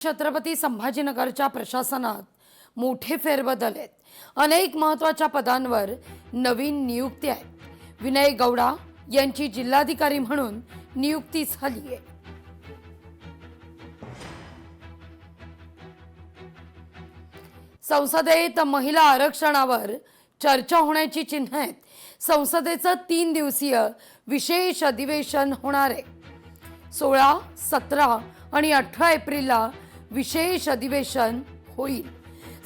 छत्रपती संभाजीनगरच्या प्रशासनात मोठे फेरबदल आहेत। अनेक महत्त्वाच्या पदांवर नवीन नियुक्ती आहेत। विनय गौडा यांची जिल्हाधिकारी म्हणून नियुक्ती झाली आहे। संसदेत महिला आरक्षणावर चर्चा होण्याची चिन्ह आहेत। संसदेचं 3 दिवसीय विशेष अधिवेशन होणार आहे। 16, 17 आणि 18 एप्रिलला विशेष अधिवेशन होईल।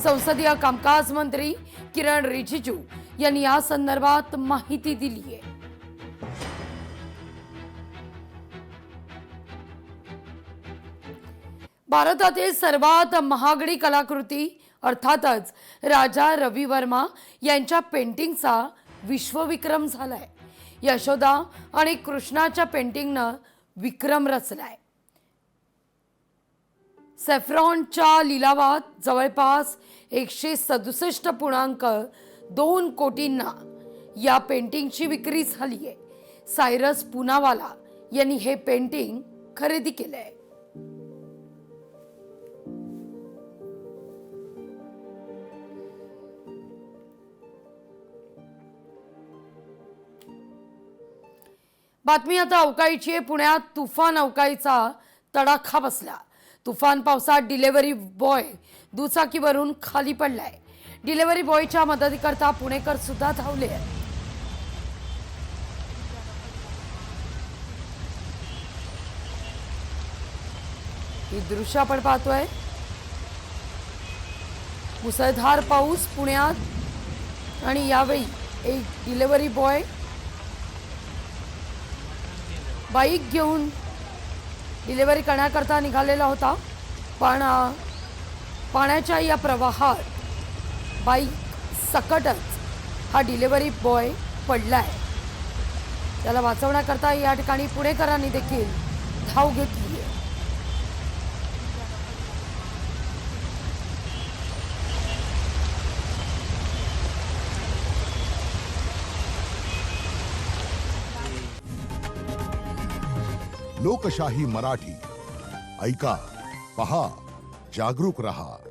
संसदीय कामकाज मंत्री किरण रिजिजू यांनी या संदर्भात माहिती दिली आहे। भारतातील सर्वात महागडी कलाकृती अर्थातच राजा रवि वर्मा यांच्या पेंटिंगचा विश्वविक्रम झालाय। यशोदा आणि कृष्णाच्या पेंटिंगनं विक्रम रचलाय। सेफ्रॉनच्या लिलावात जवळपास 167.2 कोटींना या पेंटिंगची विक्री झाली आहे। सायरस पुनावाला यांनी हे पेंटिंग खरेदी केलंय। बातमी आता अवकाळीची आहे। पुण्यात तुफान अवकाळीचा तडाखा बसला। तुफान पावसात डिलिव्हरी बॉय दुचाकीवरून खाली पडलाय। डिलिव्हरी बॉयच्या मदतीकरता पुणेकर सुद्धा धावले आहेत। ही दृश्य आपण पाहतोय। मुसळधार पाऊस पुण्यात आणि यावेळी एक डिलिव्हरी बॉय बाईक घेऊन डिलिव्हरी करण्याकरता निघालेला होता, पण पाण्याच्या या प्रवाहात बाईक सकटच हा डिलिव्हरी बॉय पडलाय। त्याला वाचवण्याकरता या ठिकाणी पुणेकरांनी देखील धाव घेतली आहे। लोकशाही मराठी ऐका, पहा, जागरूक रहा।